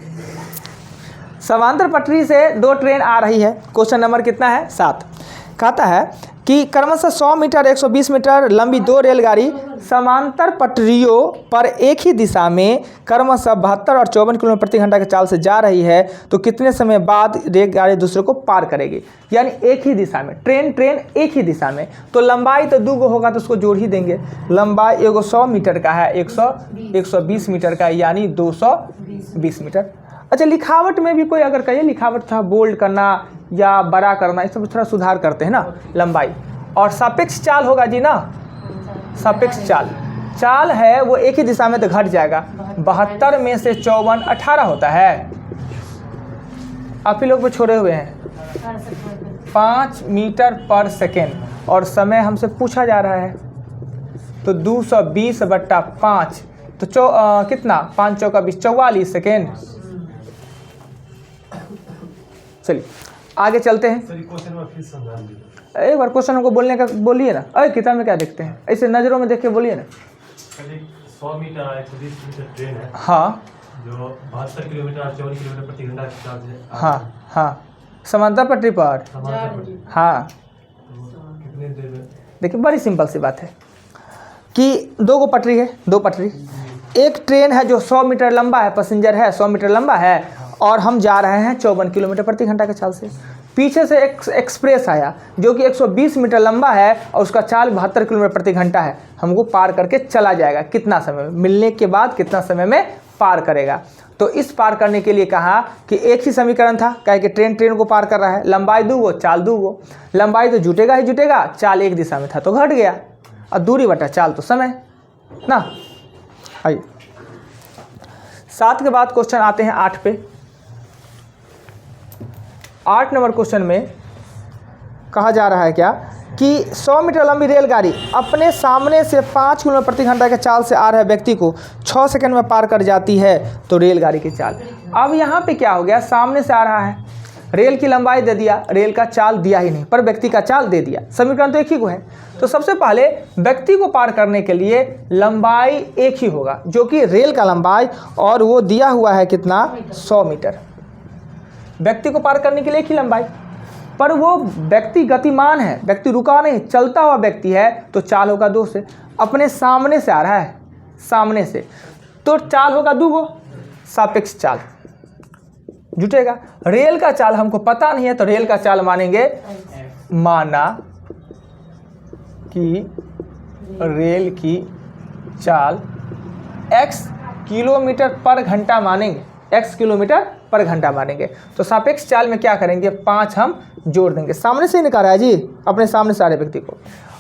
समांतर पटरी से 2 ट्रेन आ रही है। क्वेश्चन नंबर कितना है 7। कहता है कि क्रमशः 100 मीटर 120 मीटर लंबी 2 रेलगाड़ी समांतर पटरियों पर एक ही दिशा में क्रमशः 72 और 54 किलोमीटर प्रति घंटा के चाल से जा रही है, तो कितने समय बाद रेलगाड़ी दूसरे को पार करेगी। यानी एक ही दिशा में, ट्रेन एक ही दिशा में, तो लंबाई तो 2 गो होगा तो उसको जोड़ ही देंगे। लंबाई एगो 100 मीटर का है, 120 मीटर का है, यानी 220 मीटर। अच्छा, लिखावट में भी कोई अगर कहिए, लिखावट था बोल्ड करना या बड़ा करना, इस सब थोड़ा सुधार करते हैं ना लंबाई। और सापेक्ष चाल होगा जी ना, सापेक्ष चाल है वो एक ही दिशा में तो घट जाएगा। 72 में से 54 18 होता है। आप ही लोग वो छोड़े हुए हैं 5 मीटर पर सेकेंड और समय हमसे पूछा जा रहा है तो 220/5 तो कितना 5 चौका 20 44 सेकेंड। चलिए आगे चलते हैं। एक बार क्वेश्चन हमको बोलने का बोलिए ना। अरे किताब में क्या देखते हैं, ऐसे नज़रों में देख के बोलिए ना। 100 मीटर 120 मीटर ट्रेन है, हाँ, जो 72 किलोमीटर 54 किलोमीटर प्रति घंटा के चाल से हाँ समांतर पटरी पर, हाँ। कितने देर में? देखिए बड़ी सिंपल सी बात है कि 2 गो पटरी है, 2 पटरी, एक ट्रेन है जो 100 मीटर लंबा है, पैसेंजर है 100 मीटर लंबा है और हम जा रहे हैं 54 किलोमीटर प्रति घंटा के चाल से। पीछे से एक एक्सप्रेस आया जो कि 120 मीटर लंबा है और उसका चाल 72 किलोमीटर प्रति घंटा है, हमको पार करके चला जाएगा। कितना समय में, मिलने के बाद कितना समय में पार करेगा। तो इस पार करने के लिए कहा कि एक ही समीकरण था, कहे कि ट्रेन को पार कर रहा है, लंबाई 2 गो चाल 2 गो, लंबाई तो जुटेगा ही जुटेगा, चाल एक दिशा में था तो घट गया, और दूरी बटा चाल तो समय ना। आइए 7 के बाद क्वेश्चन आते हैं 8 पे। 8 नंबर क्वेश्चन में कहा जा रहा है क्या कि 100 मीटर लंबी रेलगाड़ी अपने सामने से 5 किलोमीटर प्रति घंटा के चाल से आ रहे व्यक्ति को 6 सेकंड में पार कर जाती है, तो रेलगाड़ी की चाल। अब यहाँ पे क्या हो गया, सामने से आ रहा है, रेल की लंबाई दे दिया, रेल का चाल दिया ही नहीं, पर व्यक्ति का चाल दे दिया। समीकरण तो एक ही को है, तो सबसे पहले व्यक्ति को पार करने के लिए लंबाई एक ही होगा जो कि रेल का लंबाई, और वो दिया हुआ है कितना 100 मीटर। व्यक्ति को पार करने के लिए एक ही लंबाई, पर वो व्यक्ति गतिमान है, व्यक्ति रुका नहीं, चलता हुआ व्यक्ति है, तो चाल होगा 2 से। अपने सामने से आ रहा है, सामने से, तो चाल होगा 2 गो, सापेक्ष चाल जुटेगा। रेल का चाल हमको पता नहीं है तो रेल का चाल मानेंगे, माना कि रेल की चाल x किलोमीटर पर घंटा मानेंगे, x किलोमीटर पर घंटा मानेंगे, तो सापेक्ष चाल में क्या करेंगे 5 हम जोड़ देंगे। सामने से निकाला है जी, अपने सामने सारे व्यक्ति को,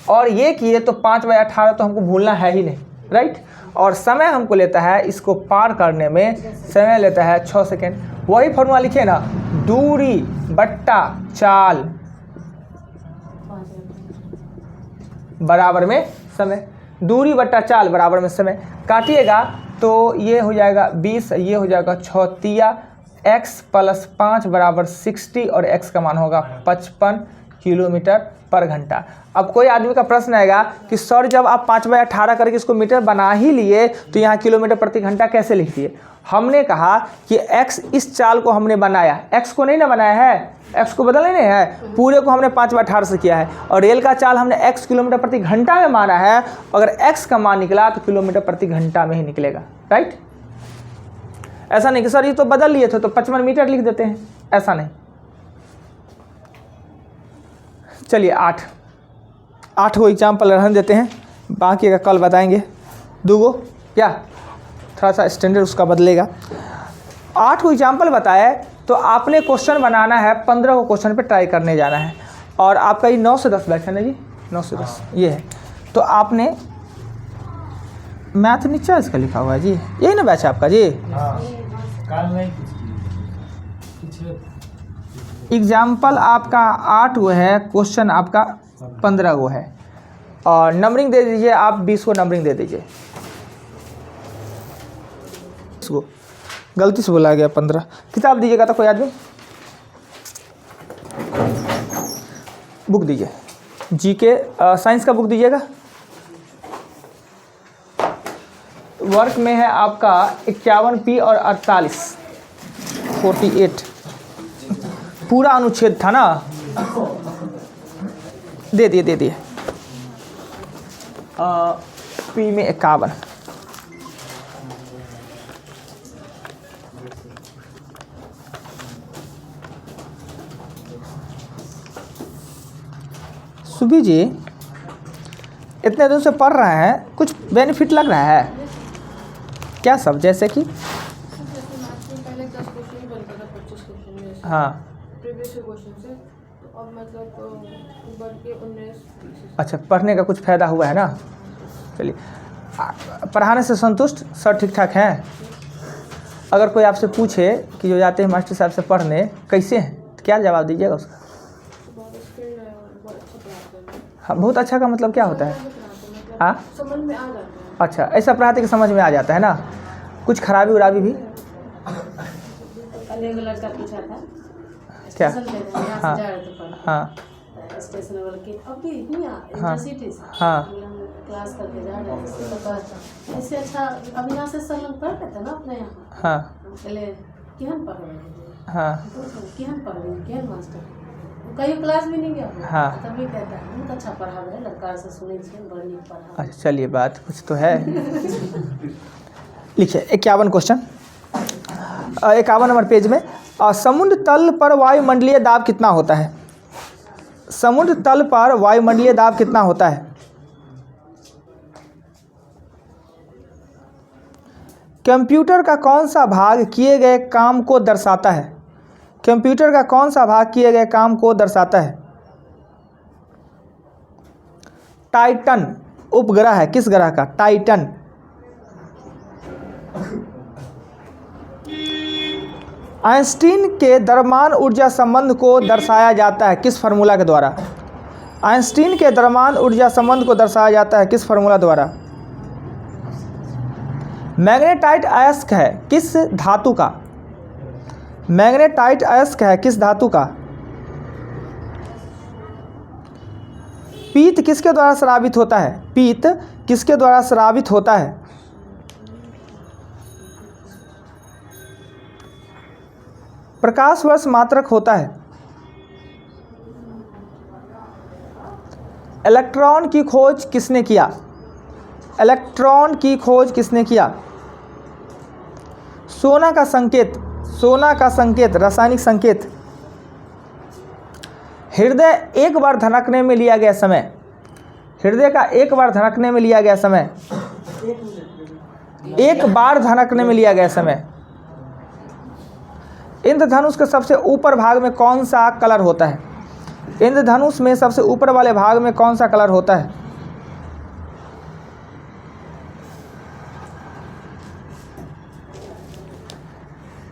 और ये किए तो 5/18 तो हमको भूलना है ही नहीं, राइट। और समय हमको लेता है, इसको पार करने में समय लेता है 6 सेकेंड। वही फॉर्मूला लिखिए ना, दूरी बट्टा चाल बराबर में समय, दूरी बट्टा चाल बराबर में समय। काटिएगा तो ये हो जाएगा 20, ये हो जाएगा 6 x + 5 = 60 और x का मान होगा 55 किलोमीटर पर घंटा। अब कोई आदमी का प्रश्न आएगा कि सर जब आप 5/18 करके इसको मीटर बना ही लिए तो यहाँ किलोमीटर प्रति घंटा कैसे लिख दिए। हमने कहा कि x इस चाल को हमने बनाया, x को नहीं ना बनाया है, x को बदल नहीं है, पूरे को हमने 5/18 से किया है, और रेल का चाल हमने x किलोमीटर प्रति घंटा में माना है। अगर x का मान निकला तो किलोमीटर प्रति घंटा में ही निकलेगा, राइट। ऐसा नहीं कि सर ये तो बदल लिए थे तो 55 मीटर लिख देते हैं, ऐसा नहीं। चलिए 8 को एग्जाम्पल रहने देते हैं, बाकी का कल बताएंगे। 2 गो क्या थोड़ा सा स्टैंडर्ड उसका बदलेगा। 8 को एग्जाम्पल बताए तो आपने क्वेश्चन बनाना है, 15 को क्वेश्चन पे ट्राई करने जाना है। और आपका ये 9 से 10 बैच है ना जी, 9 से 10 ये है। तो आपने मैथ नीचे इसका लिखा हुआ है जी, यही ना बैच है आपका जी। एग्जाम्पल आपका 8 वो है, क्वेश्चन आपका 15 वो है। और नंबरिंग दे दीजिए आप, 20 को नंबरिंग दे दीजिए। इसको गलती से बोला गया 15। किताब दीजिएगा तो कोई आदमी, बुक दीजिए, जीके साइंस का बुक दीजिएगा। वर्क में है आपका 51P और 48 पूरा अनुच्छेद था ना, दे दिए पी में 51। सुबी जी इतने दिन से पढ़ रहे हैं, कुछ बेनिफिट लग रहा है क्या सब? जैसे कि पहले 10 क्वेश्चन ही बनता था, 25 क्वेश्चन में हाँ प्रीवियस क्वेश्चन से, तो अब मतलब बढ़ के 19-20। अच्छा, पढ़ने का कुछ फ़ायदा हुआ है ना। चलिए, पढ़ाने से संतुष्ट सर ठीक ठाक हैं? अगर कोई आपसे पूछे कि जो जाते हैं मास्टर साहब से पढ़ने कैसे हैं, तो क्या जवाब दीजिएगा उसका? बहुत स्किल्ड है और बहुत अच्छा पढ़ाते हैं। हाँ, बहुत अच्छा का मतलब क्या होता है? मतलब हाँ समझ में आ जाता है। अच्छा, ऐसा पढ़ाते कि समझ में आ जाता है ना। कुछ खराबी उराबी भी अलग अलग का पूछा था क्या? स्टेशन पे थे, यहाँ हाँ से जा रहे थे पढ़ने। हाँ स्टेशन वाले के अभी यहाँ हाँ इंटरसिटी से हाँ हम क्लास करके जा रहे थे, तो बस इससे अच्छा अब यहाँ से सब लोग पढ़ रहे थे ना अपने यहाँ। हाँ पहले केहन पढ़ रहे थे, हाँ केहन पढ़ रहे हैं, केहन मास्टर कहीं क्लास भी नहीं गया हाँ। तभी कहता है बहुत अच्छा पढ़ा रहे हैं, लड़का से सुने छे बड़ नीक पढ़ा। अच्छा, चलिए बात कुछ तो है। लिखिए 51 क्वेश्चन, 51 नंबर पेज में। समुद्र तल पर वायुमंडलीय दाब कितना होता है? समुद्र तल पर वायुमंडलीय दाब कितना होता है? कंप्यूटर का कौन सा भाग किए गए काम को दर्शाता है? कंप्यूटर का कौन सा भाग किए गए काम को दर्शाता है? टाइटन उपग्रह है, किस ग्रह का? टाइटन। आइंस्टीन के द्रव्यमान ऊर्जा संबंध को दर्शाया जाता है किस फार्मूला के द्वारा? आइंस्टीन के द्रव्यमान ऊर्जा संबंध को दर्शाया जाता है किस फार्मूला द्वारा? मैग्नेटाइट अयस्क है किस धातु का? मैग्नेटाइट अयस्क है किस धातु का? पीत किसके द्वारा स्रावित होता है? पीत किसके द्वारा स्रावित होता है? प्रकाश वर्ष मात्रक होता है। इलेक्ट्रॉन की खोज किसने किया? इलेक्ट्रॉन की खोज किसने किया? सोना का संकेत, सोना का संकेत, रासायनिक संकेत। हृदय एक बार धड़कने में लिया गया समय, हृदय का एक बार धड़कने में लिया गया समय, एक बार धड़कने में लिया गया समय। इंद्रधनुष के सबसे ऊपर भाग में कौन सा कलर होता है? इंद्रधनुष में सबसे ऊपर वाले भाग में कौन सा कलर होता है?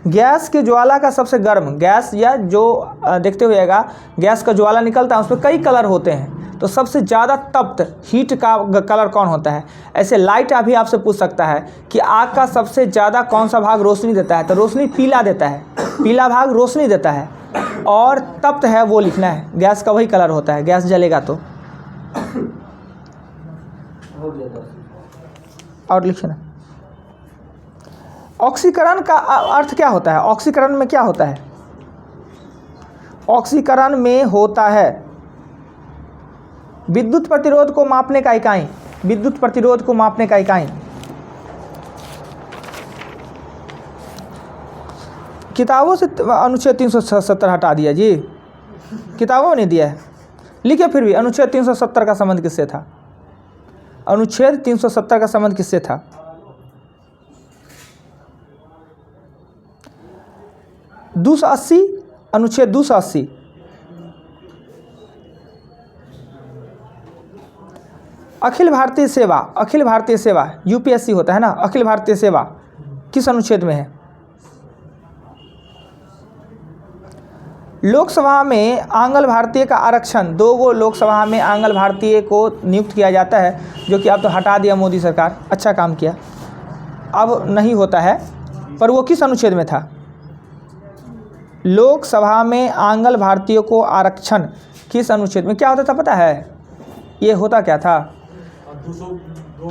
गैस के ज्वाला का सबसे गर्म, गैस या जो देखते हुएगा गैस का ज्वाला निकलता है, उस पर कई कलर होते हैं, तो सबसे ज़्यादा तप्त हीट का कलर कौन होता है? ऐसे लाइट अभी आपसे पूछ सकता है कि आग का सबसे ज़्यादा कौन सा भाग रोशनी देता है, तो रोशनी पीला देता है, पीला भाग रोशनी देता है। और तप्त है वो लिखना है, गैस का वही कलर होता है, गैस जलेगा तो। और लिखना, ऑक्सीकरण का अर्थ क्या होता है? ऑक्सीकरण में क्या होता है? ऑक्सीकरण में होता है विद्युत प्रतिरोध को मापने का इकाई, विद्युत प्रतिरोध को मापने का इकाई। किताबों से अनुच्छेद 370 हटा दिया जी, किताबों में नहीं दिया है। लिखे फिर भी, अनुच्छेद 370 का संबंध किससे था? अनुच्छेद 370 का संबंध किससे था? 280 अनुच्छेद 280 अखिल भारतीय सेवा यूपीएससी होता है ना, अखिल भारतीय सेवा किस अनुच्छेद में है? लोकसभा में आंग्ल भारतीय का आरक्षण, 2 गो लोकसभा में आंग्ल भारतीय को नियुक्त किया जाता है, जो कि अब तो हटा दिया मोदी सरकार, अच्छा काम किया, अब नहीं होता है, पर वो किस अनुच्छेद में था? लोकसभा में आंग्ल भारतीयों को आरक्षण किस अनुच्छेद में? क्या होता था पता है? ये होता क्या था? 202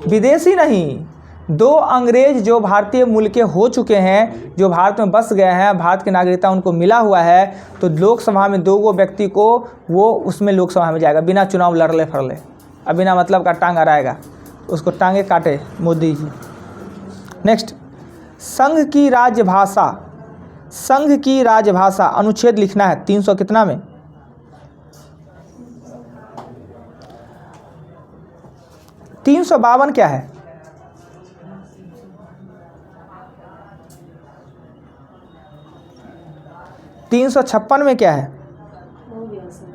विदेशी नहीं, 2 अंग्रेज जो भारतीय मूल के हो चुके हैं, जो भारत में बस गए हैं, भारत की नागरिकता उनको मिला हुआ है, तो लोकसभा में 2 गो व्यक्ति को वो उसमें लोकसभा में जाएगा बिना चुनाव लड़ले फड़ले, अब बिना मतलब का टांग अड़ाएगा, उसको टांगे काटे मोदी जी। नेक्स्ट, संघ की राजभाषा अनुच्छेद लिखना है 300 कितना में? 352 क्या है? तीन 356 में क्या है? हो गया सर।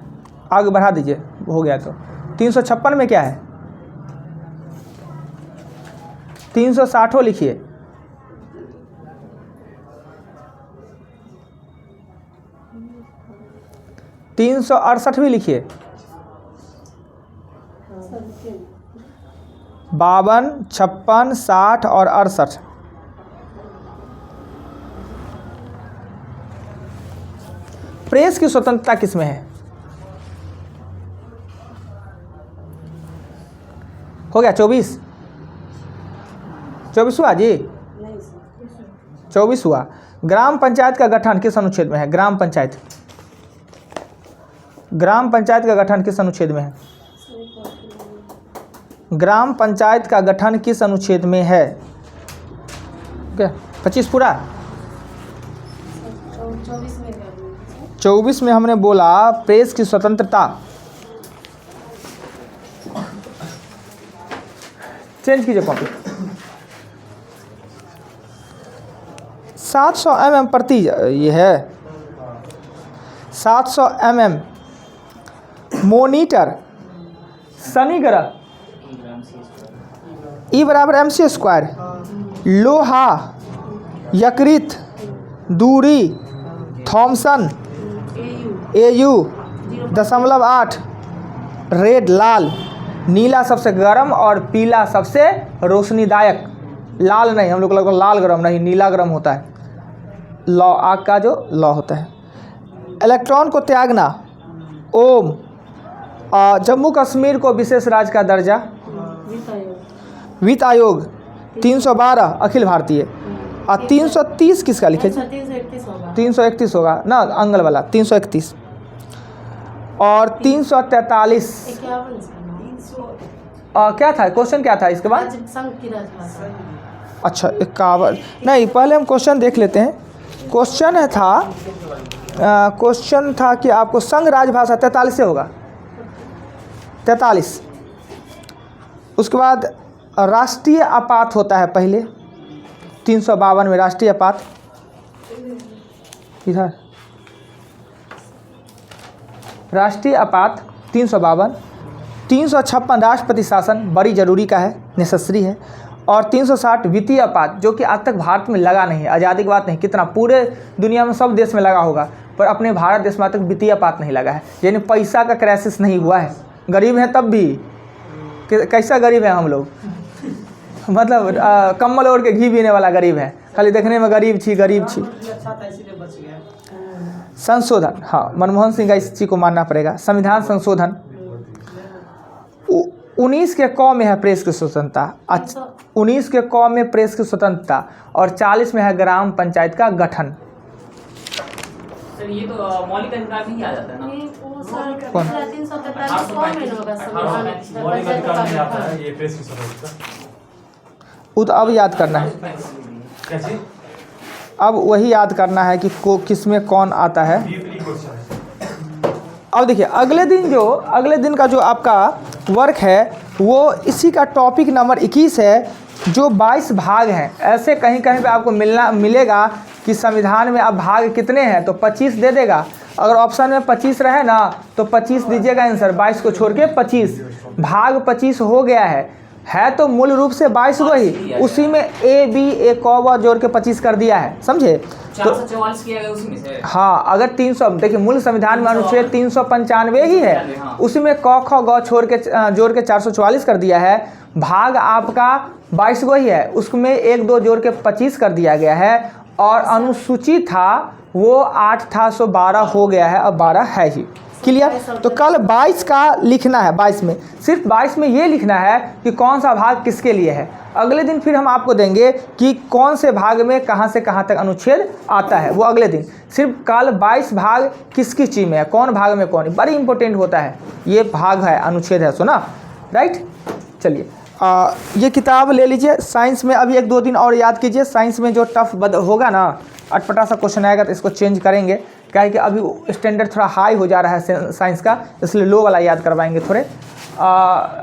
आगे बढ़ा दीजिए, हो गया तो 356 में क्या है? 360 लिखिए। तीन 368 भी लिखिए। 52, 56, 60 और 68। प्रेस की स्वतंत्रता किसमें है? हो गया 24 हुआ जी, नहीं सर। 24 हुआ। ग्राम पंचायत का गठन किस अनुच्छेद में है? ग्राम पंचायत का गठन किस अनुच्छेद में है? ग्राम पंचायत का गठन किस अनुच्छेद में है? क्या 25 पूरा? 24 में कर दूँ। 24 में हमने बोला प्रेस की स्वतंत्रता। चेंज कीजिए कॉपी। 700 mm प्रति ये है, 700 mm मोनीटर शनि ग्रह E बराबर mc²। लोहा, यकृत, दूरी, थॉमसन, AU 0.8, रेड लाल, नीला सबसे गर्म और पीला सबसे रोशनीदायक। लाल नहीं, हम लोग को लगता है लाल गर्म, नहीं, नीला गर्म होता है, लौ आग का जो लौ होता है। इलेक्ट्रॉन को त्यागना, ओम। जम्मू कश्मीर को विशेष राज्य का दर्जा, वित्त आयोग। 312 अखिल भारतीय। और 330 किसका लिखे? 331 होगा ना, अंगल वाला 331। और 343 क्या था क्वेश्चन, क्या था इसके बाद? संघ की राजभाषा। अच्छा 51 नहीं, पहले हम क्वेश्चन देख लेते हैं। क्वेश्चन था कि आपको संघ राजभाषा 43 से होगा, 43। उसके बाद राष्ट्रीय आपात होता है पहले 352 में, राष्ट्रीय आपात इधर, राष्ट्रीय आपात 352। 356 राष्ट्रपति शासन, बड़ी जरूरी का है, नेसेसरी है। और 360 वित्तीय आपात, जो कि आज तक भारत में लगा नहीं है, आज़ादी की बात नहीं, कितना पूरे दुनिया में सब देश में लगा होगा, पर अपने भारत देश में आज तक वित्तीय आपात नहीं लगा है, यानी पैसा का क्राइसिस नहीं हुआ है। गरीब हैं तब भी, कैसा गरीब है हम लोग, मतलब कम्बल ओढ़ के घी पीने वाला गरीब है, खाली देखने में गरीब छी। अच्छा था इसीलिए बच गया। संशोधन, हाँ, मनमोहन सिंह का इस चीज़ को मानना पड़ेगा। संविधान संशोधन 19 के क में है प्रेस की स्वतंत्रता, 19 के क में प्रेस की स्वतंत्रता, और 40 में है ग्राम पंचायत का गठन। सर ये तो मौलिक अधिकार नहीं आ जाता है ना? कौन? 343 कौन में होगा संविधान? मौलिक अधिकार में आता है ये प्रेस की स्वतंत्रता। वो तो अब याद करना है, कैसे? अब वही याद करना है कि किस में कौन आता है। डीपली क्वेश्चन है। अब देखिए अगले दिन का जो आपका वर्क है वो इसी का टॉपिक नंबर 21 है, जो 22 भाग हैं। ऐसे कहीं कहीं पे आपको मिलेगा कि संविधान में अब भाग कितने हैं, तो 25 दे देगा। अगर ऑप्शन में 25 रहे ना तो 25 दीजिएगा आंसर, 22 को छोड़ के 25, भाग 25 हो गया है तो मूल रूप से 22 वही, उसी में ए बी एक क जोड़ के 25 कर दिया है, समझे। 444 किया गया उसी में से। हाँ, अगर 300 देखिए मूल संविधान में अनुच्छेद 395 ही है, हाँ। उसी में क ख ग छोड़ के जोड़ के 444 कर दिया है। भाग आपका 22 वही है, उसमें 1 2 जोड़ के 25 कर दिया गया है, और अनुसूची था वो 8 था, सो 12 हो गया है, अब 12 है ही। क्लियर। तो कल 22 का लिखना है, 22 में सिर्फ 22 में ये लिखना है कि कौन सा भाग किसके लिए है। अगले दिन फिर हम आपको देंगे कि कौन से भाग में कहाँ से कहाँ तक अनुच्छेद आता है, वो अगले दिन। सिर्फ कल 22 भाग किस किस चीज़ में है, कौन भाग में कौन, बड़ी इंपॉर्टेंट होता है ये भाग है, अनुच्छेद है, सुना, राइट। चलिए ये किताब ले लीजिए। साइंस में अभी 1 2 दिन और याद कीजिए, साइंस में जो टफ होगा ना, अटपटा सा क्वेश्चन आएगा तो इसको चेंज करेंगे, क्या है कि अभी स्टैंडर्ड थोड़ा हाई हो जा रहा है साइंस का, इसलिए लो वाला याद करवाएंगे थोड़े।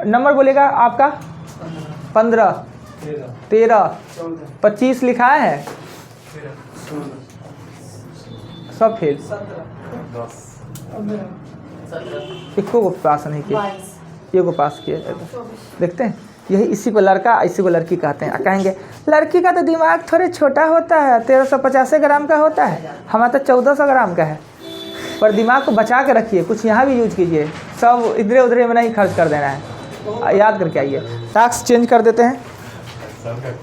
नंबर बोलेगा आपका 15 13 25 लिखा है, सब फेल, 1 को पास नहीं किया, 22 ये को पास किया। देखते हैं, यही इसी को लड़का इसी को लड़की कहते हैं। कहेंगे लड़की का तो दिमाग थोड़े छोटा होता है, 1350 ग्राम का होता है, हमारा तो 1400 ग्राम का है। पर दिमाग को बचा के रखिए, कुछ यहाँ भी यूज कीजिए, सब इधरे उधरे में नहीं खर्च कर देना है, याद करके आइए। टास्क चेंज कर देते हैं।